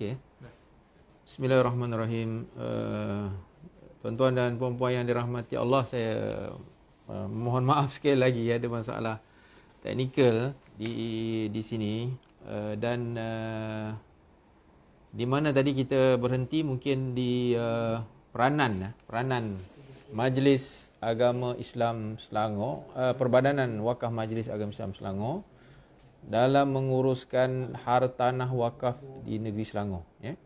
Okey. Bismillahirrahmanirrahim. Tuan-tuan dan puan-puan yang dirahmati Allah, saya mohon maaf sekali lagi ada masalah teknikal di sini, dan di mana tadi kita berhenti mungkin di peranan Majlis Agama Islam Selangor, Perbadanan Wakaf Majlis Agama Islam Selangor dalam menguruskan hartanah wakaf di negeri Selangor, ya.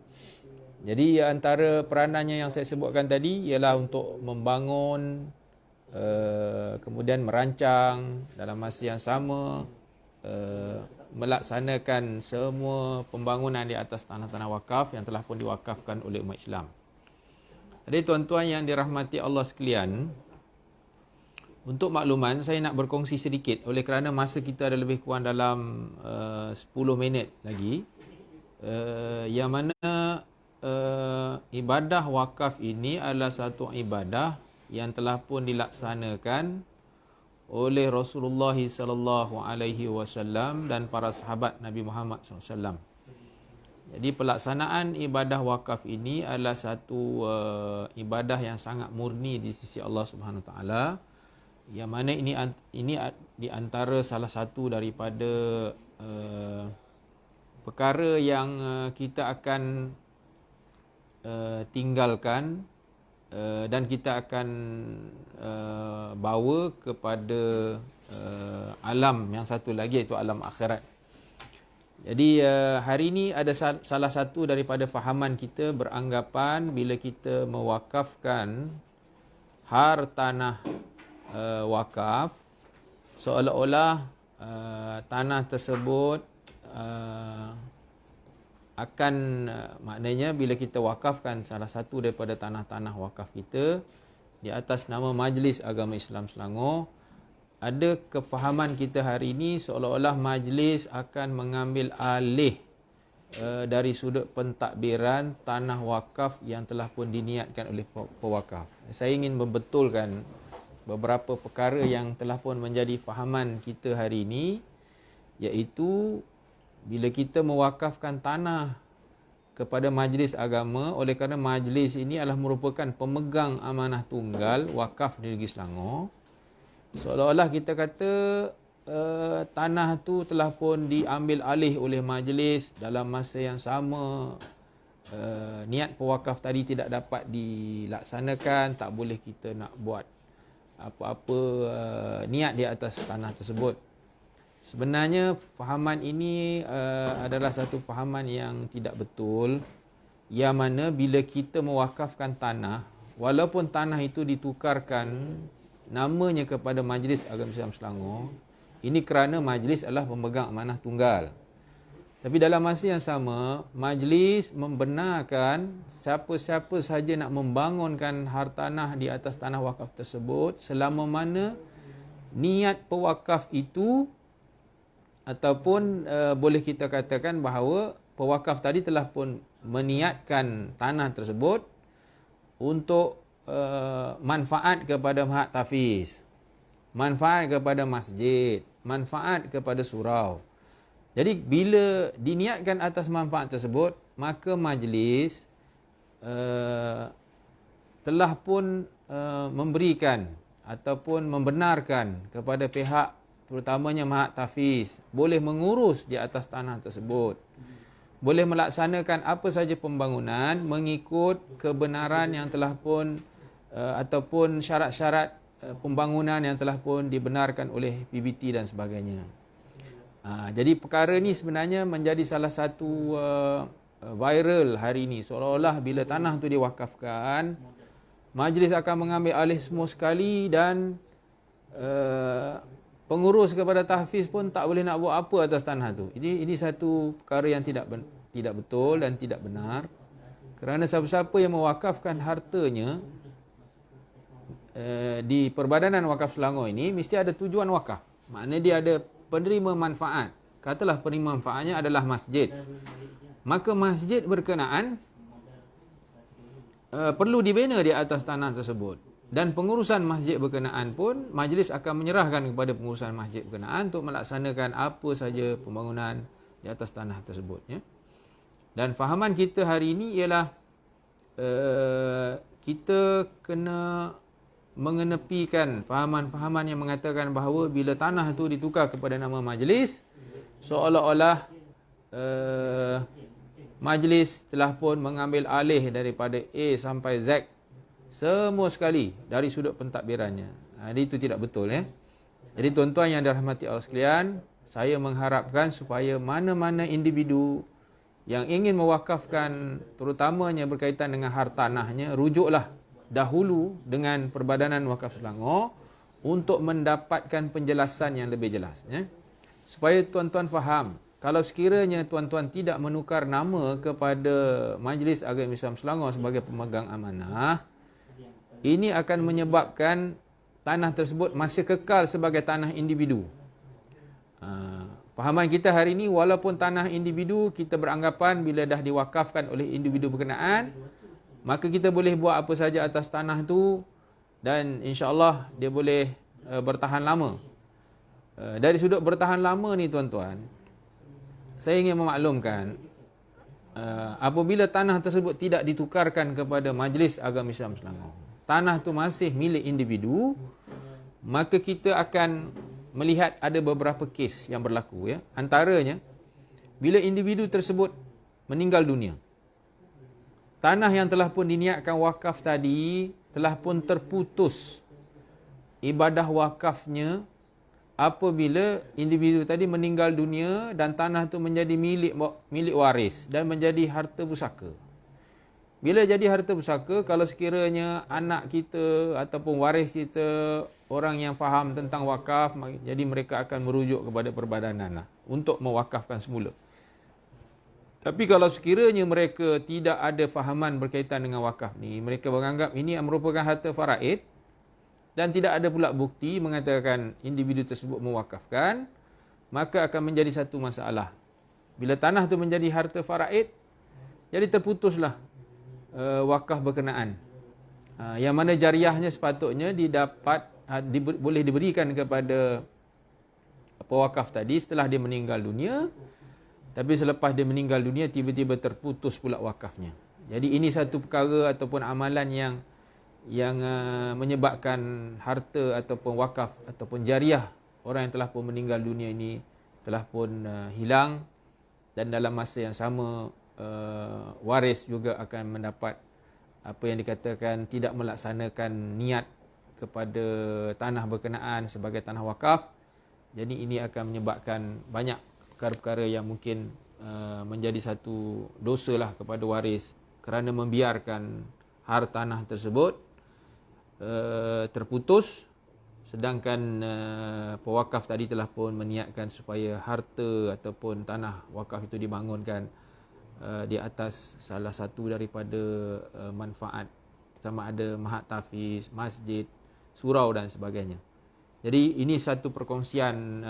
Jadi antara peranannya yang saya sebutkan tadi ialah untuk membangun, kemudian merancang dalam masa yang sama, melaksanakan semua pembangunan di atas tanah-tanah wakaf yang telah pun diwakafkan oleh umat Islam. Jadi tuan-tuan yang dirahmati Allah sekalian, untuk makluman saya nak berkongsi sedikit oleh kerana masa kita ada lebih kurang dalam 10 minit lagi, yang mana ibadah wakaf ini adalah satu ibadah yang telah pun dilaksanakan oleh Rasulullah sallallahu alaihi wasallam dan para sahabat Nabi Muhammad SAW. Jadi pelaksanaan ibadah wakaf ini adalah satu ibadah yang sangat murni di sisi Allah Subhanahu Wa Taala, yang mana ini di antara salah satu daripada perkara yang kita akan tinggalkan dan kita akan bawa kepada alam yang satu lagi, iaitu alam akhirat. Jadi hari ini ada salah satu daripada fahaman kita beranggapan bila kita mewakafkan hartanah wakaf, seolah-olah tanah tersebut akan maknanya bila kita wakafkan salah satu daripada tanah-tanah wakaf kita di atas nama Majlis Agama Islam Selangor, ada kefahaman kita hari ini seolah-olah majlis akan mengambil alih dari sudut pentadbiran tanah wakaf yang telah pun diniatkan oleh pewakaf. Saya ingin membetulkan beberapa perkara yang telah pun menjadi fahaman kita hari ini, iaitu bila kita mewakafkan tanah kepada majlis agama, oleh kerana majlis ini adalah merupakan pemegang amanah tunggal wakaf di negeri Selangor, seolah-olah kita kata tanah tu telah pun diambil alih oleh majlis dalam masa yang sama. Niat pewakaf tadi tidak dapat dilaksanakan, tak boleh kita nak buat apa-apa niat di atas tanah tersebut. Sebenarnya fahaman ini adalah satu fahaman yang tidak betul, yang mana bila kita mewakafkan tanah, walaupun tanah itu ditukarkan namanya kepada Majlis Agama Islam Selangor, ini kerana majlis adalah pemegang amanah tunggal. Tapi dalam masa yang sama, majlis membenarkan siapa-siapa sahaja nak membangunkan hartanah di atas tanah wakaf tersebut, selama mana niat pewakaf itu, ataupun boleh kita katakan bahawa pewakaf tadi telah pun meniatkan tanah tersebut untuk manfaat kepada mahat tafiz, manfaat kepada masjid, manfaat kepada surau. Jadi bila diniatkan atas manfaat tersebut, maka majlis telah pun memberikan ataupun membenarkan kepada pihak terutamanya mahat tafiz boleh mengurus di atas tanah tersebut, boleh melaksanakan apa saja pembangunan mengikut kebenaran yang telah pun ataupun syarat-syarat pembangunan yang telah pun dibenarkan oleh PBT dan sebagainya. Jadi perkara ni sebenarnya menjadi salah satu viral hari ini, seolah-olah bila tanah tu diwakafkan, majlis akan mengambil alih semua sekali dan pengurus kepada tahfiz pun tak boleh nak buat apa atas tanah tu. Ini satu perkara yang tidak betul dan tidak benar, kerana siapa-siapa yang mewakafkan hartanya di Perbadanan Wakaf Selangor ini mesti ada tujuan wakaf. Maknanya dia ada penerima manfaat. Katalah penerima manfaatnya adalah masjid, maka masjid berkenaan perlu dibina di atas tanah tersebut, dan pengurusan masjid berkenaan pun majlis akan menyerahkan kepada pengurusan masjid berkenaan untuk melaksanakan apa saja pembangunan di atas tanah tersebut, ya. Dan fahaman kita hari ini ialah kita kena mengenepikan fahaman-fahaman yang mengatakan bahawa bila tanah itu ditukar kepada nama majlis, seolah-olah majlis telah pun mengambil alih daripada A sampai Z semua sekali dari sudut pentadbirannya. Jadi itu tidak betul ya. Jadi tuan-tuan yang dirahmati Allah sekalian, saya mengharapkan supaya mana-mana individu yang ingin mewakafkan terutamanya berkaitan dengan hartanahnya, rujuklah dahulu dengan Perbadanan Wakaf Selangor untuk mendapatkan penjelasan yang lebih jelas ya. Supaya tuan-tuan faham, kalau sekiranya tuan-tuan tidak menukar nama kepada Majlis Agama Islam Selangor sebagai pemegang amanah, ini akan menyebabkan tanah tersebut masih kekal sebagai tanah individu. Fahaman kita hari ini, walaupun tanah individu, kita beranggapan bila dah diwakafkan oleh individu berkenaan, maka kita boleh buat apa saja atas tanah tu dan insya-Allah dia boleh bertahan lama. Dari sudut bertahan lama ni tuan-tuan, saya ingin memaklumkan apabila tanah tersebut tidak ditukarkan kepada Majlis Agama Islam Selangor, tanah tu masih milik individu, maka kita akan melihat ada beberapa kes yang berlaku ya. Antaranya bila individu tersebut meninggal dunia, tanah yang telah pun diniatkan wakaf tadi telah pun terputus ibadah wakafnya apabila individu tadi meninggal dunia dan tanah itu menjadi milik waris dan menjadi harta pusaka. Bila jadi harta pusaka, kalau sekiranya anak kita ataupun waris kita orang yang faham tentang wakaf, jadi mereka akan merujuk kepada perbadanan untuk mewakafkan semula. Tapi kalau sekiranya mereka tidak ada fahaman berkaitan dengan wakaf ni, mereka menganggap ini merupakan harta faraid dan tidak ada pula bukti mengatakan individu tersebut mewakafkan, maka akan menjadi satu masalah. Bila tanah tu menjadi harta faraid, jadi terputuslah wakaf berkenaan. Yang mana jariahnya sepatutnya boleh diberikan kepada pewakaf tadi setelah dia meninggal dunia, tapi selepas dia meninggal dunia tiba-tiba terputus pula wakafnya. Jadi ini satu perkara ataupun amalan yang menyebabkan harta ataupun wakaf ataupun jariah orang yang telah pun meninggal dunia ini telah pun hilang, dan dalam masa yang sama waris juga akan mendapat apa yang dikatakan tidak melaksanakan niat kepada tanah berkenaan sebagai tanah wakaf. Jadi ini akan menyebabkan banyak perkara-perkara yang mungkin menjadi satu dosa lah kepada waris kerana membiarkan hartanah tersebut terputus, sedangkan pewakaf tadi telah pun meniatkan supaya harta ataupun tanah wakaf itu dibangunkan di atas salah satu daripada manfaat, sama ada mahat tahfiz, masjid, surau dan sebagainya. Jadi ini satu perkongsian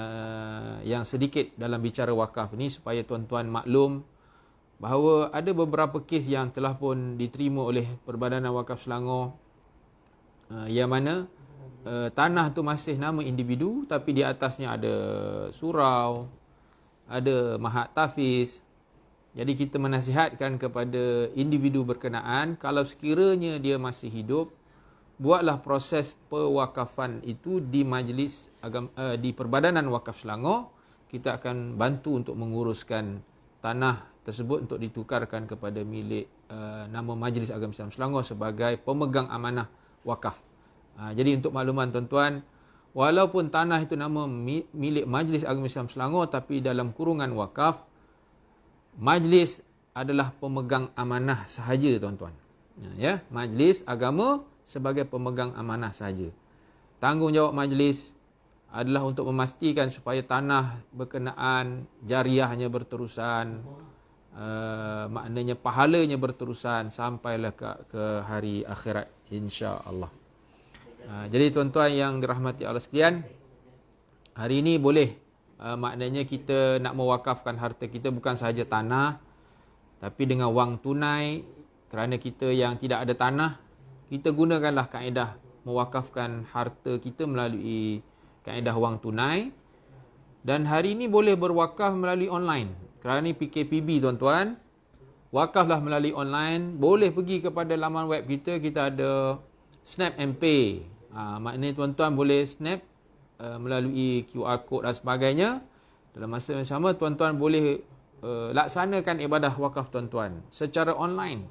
yang sedikit dalam bicara wakaf ini supaya tuan-tuan maklum bahawa ada beberapa kes yang telah pun diterima oleh Perbadanan Wakaf Selangor yang mana tanah tu masih nama individu tapi di atasnya ada surau, ada mahat tahfiz. Jadi kita menasihatkan kepada individu berkenaan, kalau sekiranya dia masih hidup, buatlah proses pewakafan itu di majlis di Perbadanan Wakaf Selangor. Kita akan bantu untuk menguruskan tanah tersebut untuk ditukarkan kepada milik nama Majlis Agama Islam Selangor sebagai pemegang amanah wakaf. Jadi untuk makluman tuan-tuan, walaupun tanah itu nama milik Majlis Agama Islam Selangor tapi dalam kurungan wakaf, majlis adalah pemegang amanah sahaja tuan-tuan. Ya, majlis agama sebagai pemegang amanah sahaja. Tanggungjawab majlis adalah untuk memastikan supaya tanah berkenaan jariahnya berterusan, maknanya pahalanya berterusan sampailah ke hari akhirat insya-Allah. Jadi tuan-tuan yang dirahmati Allah sekalian, hari ini boleh maknanya kita nak mewakafkan harta kita bukan sahaja tanah, tapi dengan wang tunai. Kerana kita yang tidak ada tanah, kita gunakanlah kaedah mewakafkan harta kita melalui kaedah wang tunai. Dan hari ini boleh berwakaf melalui online. Kerana PKPB tuan-tuan, wakaflah melalui online, boleh pergi kepada laman web kita, kita ada Snap and Pay. Maknanya tuan-tuan boleh snap melalui QR code dan sebagainya. Dalam masa yang sama, tuan-tuan boleh laksanakan ibadah wakaf tuan-tuan secara online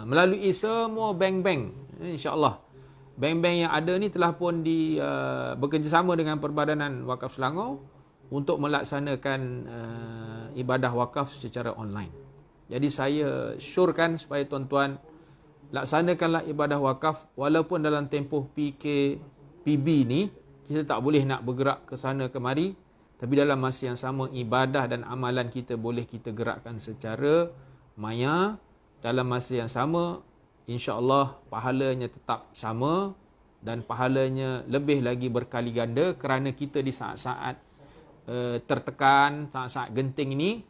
melalui semua bank-bank. InsyaAllah bank-bank yang ada ni telah pun bekerjasama dengan Perbadanan Wakaf Selangor untuk melaksanakan ibadah wakaf secara online. Jadi saya syorkan supaya tuan-tuan laksanakanlah ibadah wakaf walaupun dalam tempoh PKPB ni kita tak boleh nak bergerak ke sana kemari, tapi dalam masa yang sama ibadah dan amalan kita boleh kita gerakkan secara maya. Dalam masa yang sama insya-Allah pahalanya tetap sama dan pahalanya lebih lagi berkali ganda kerana kita di saat-saat tertekan, saat-saat genting ini,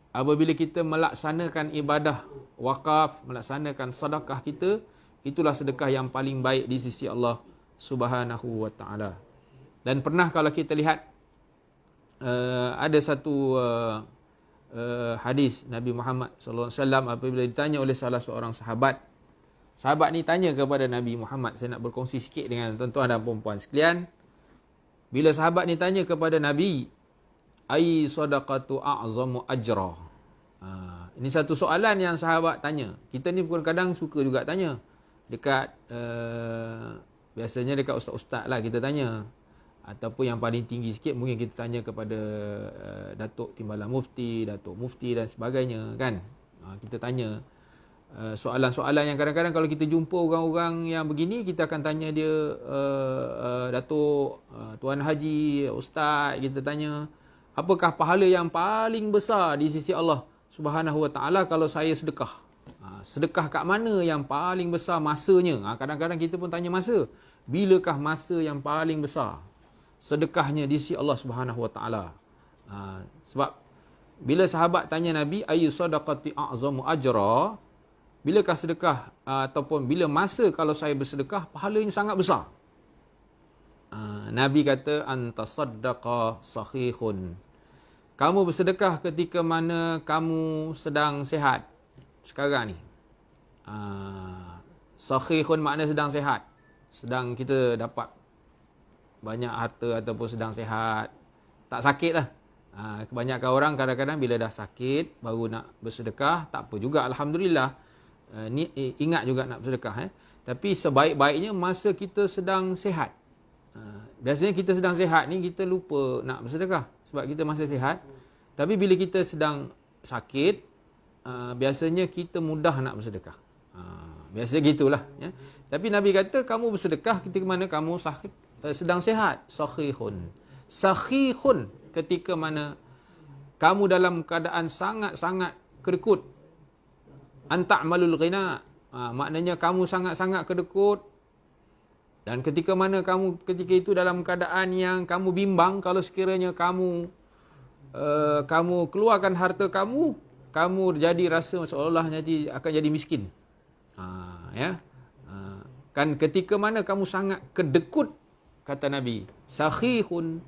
apabila kita melaksanakan ibadah wakaf, melaksanakan sedekah kita, itulah sedekah yang paling baik di sisi Allah Subhanahu wa taala. Dan pernah kalau kita lihat ada satu hadis Nabi Muhammad sallallahu alaihi wasallam apabila ditanya oleh salah seorang sahabat. Sahabat ni tanya kepada Nabi Muhammad, saya nak berkongsi sikit dengan tuan-tuan dan puan-puan sekalian. Bila sahabat ni tanya kepada Nabi, ai sadaqatu a'zamu ajra. Ini satu soalan yang sahabat tanya. Kita ni kadang-kadang suka juga tanya. Dekat biasanya dekat ustaz-ustaz lah kita tanya. Ataupun yang paling tinggi sikit mungkin kita tanya kepada Datuk Timbalan Mufti, Datuk Mufti dan sebagainya kan. Kita tanya soalan-soalan yang kadang-kadang kalau kita jumpa orang-orang yang begini, kita akan tanya dia, Datuk, Tuan Haji, Ustaz, kita tanya, apakah pahala yang paling besar di sisi Allah Subhanahu wa taala kalau saya sedekah? Sedekah kat mana yang paling besar masanya? Kadang-kadang kita pun tanya masa. Bilakah masa yang paling besar sedekahnya di sisi Allah Subhanahu wa taala? Sebab bila sahabat tanya Nabi, ayu sadaqati a'zamu ajra, bilakah sedekah ataupun bila masa kalau saya bersedekah pahalanya sangat besar? Nabi kata, antasaddaqa sahihun. Kamu bersedekah ketika mana kamu sedang sihat. Sekarang ni sahihun makna sedang sihat, sedang kita dapat banyak harta ataupun sedang sihat, tak sakit lah. Kebanyakan orang kadang-kadang bila dah sakit baru nak bersedekah, tak apa juga, Alhamdulillah. Ingat juga nak bersedekah. Tapi sebaik-baiknya masa kita sedang sihat. Biasanya kita sedang sihat ni kita lupa nak bersedekah sebab kita masih sihat. Tapi bila kita sedang sakit, biasanya kita mudah nak bersedekah. Biasa gitulah. Ya. Tapi Nabi kata kamu bersedekah ketika mana kamu sedang sihat. Sahihun. Sahihun ketika mana kamu dalam keadaan sangat-sangat kedekut. Anta'malul ghina. Maknanya kamu sangat-sangat kedekut. Dan ketika mana ketika itu dalam keadaan yang kamu bimbang, kalau sekiranya kamu keluarkan harta kamu jadi rasa seolah nanti akan jadi miskin. Kan ketika mana kamu sangat kedekut, kata Nabi, sahihun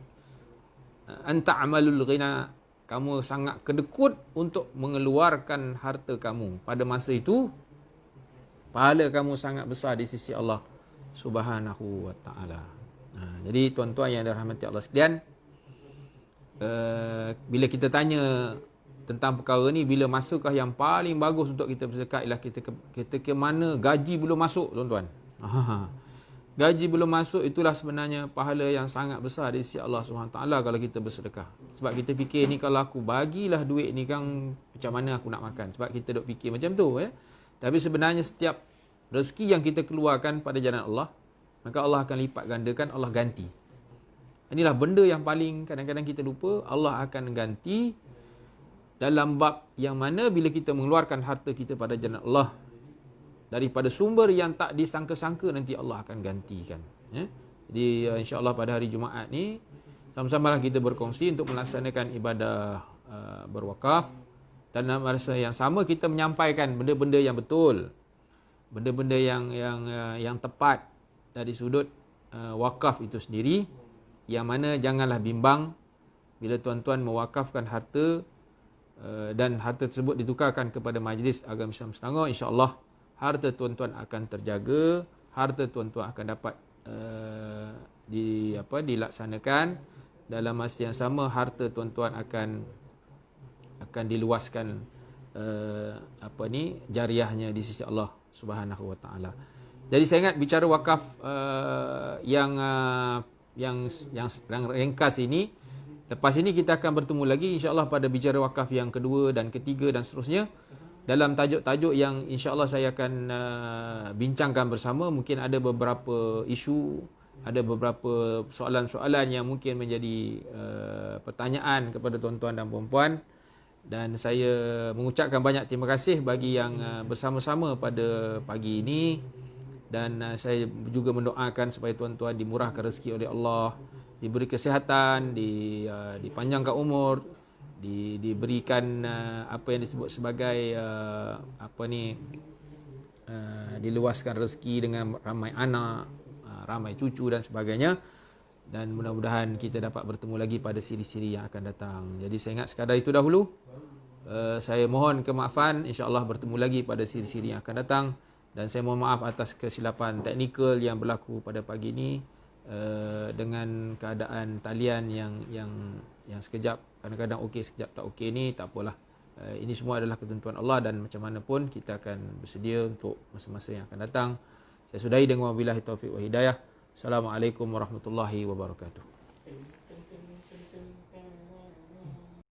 anta amalul ghina, kamu sangat kedekut untuk mengeluarkan harta kamu. Pada masa itu pahala kamu sangat besar di sisi Allah Subhanahu wa taala. Jadi tuan-tuan yang dirahmati Allah sekalian, bila kita tanya tentang perkara ni, bila masukah yang paling bagus untuk kita bersedekah ialah kita ke mana gaji belum masuk, tuan-tuan. Gaji belum masuk, itulah sebenarnya pahala yang sangat besar di sisi Allah Subhanahu taala kalau kita bersedekah. Sebab kita fikir ni kalau aku bagilah duit ni kan macam mana aku nak makan. Sebab kita duk fikir macam tu ya. Tapi sebenarnya setiap rezeki yang kita keluarkan pada jalan Allah, maka Allah akan lipat gandakan, Allah ganti. Inilah benda yang paling kadang-kadang kita lupa, Allah akan ganti dalam bab yang mana bila kita mengeluarkan harta kita pada jalan Allah daripada sumber yang tak disangka-sangka, nanti Allah akan gantikan. Ya? Jadi insya-Allah pada hari Jumaat ni sama-samalah kita berkongsi untuk melaksanakan ibadah berwakaf, dan dalam masa yang sama kita menyampaikan benda-benda yang betul, benda-benda yang tepat dari sudut wakaf itu sendiri, yang mana janganlah bimbang bila tuan-tuan mewakafkan harta dan harta tersebut ditukarkan kepada Majlis Agama Islam Selangor, insya-Allah harta tuan-tuan akan terjaga, harta tuan-tuan akan dapat dilaksanakan. Dalam masa yang sama harta tuan-tuan akan diluaskan jariahnya di sisi Allah Subhanahu Wa Taala. Jadi saya ingat bicara wakaf yang ringkas ini, lepas ini kita akan bertemu lagi insya-Allah pada bicara wakaf yang kedua dan ketiga dan seterusnya dalam tajuk-tajuk yang insya-Allah saya akan bincangkan bersama. Mungkin ada beberapa isu, ada beberapa soalan-soalan yang mungkin menjadi pertanyaan kepada tuan-tuan dan puan-puan, dan saya mengucapkan banyak terima kasih bagi yang bersama-sama pada pagi ini, dan saya juga mendoakan supaya tuan-tuan dimurahkan rezeki oleh Allah, diberi kesihatan, dipanjangkan umur, diberikan apa yang disebut sebagai diluaskan rezeki dengan ramai anak, ramai cucu dan sebagainya, dan mudah-mudahan kita dapat bertemu lagi pada siri-siri yang akan datang. Jadi saya ingat sekadar itu dahulu. Saya mohon kemaafan, insya-Allah bertemu lagi pada siri-siri yang akan datang, dan saya mohon maaf atas kesilapan teknikal yang berlaku pada pagi ini dengan keadaan talian yang sekejap kadang-kadang okey, sekejap tak okey ni, tak apalah. Ini semua adalah ketentuan Allah, dan macam mana pun kita akan bersedia untuk masa-masa yang akan datang. Saya sudahi dengan wabillahi taufiq wa hidayah. Assalamualaikum warahmatullahi wabarakatuh.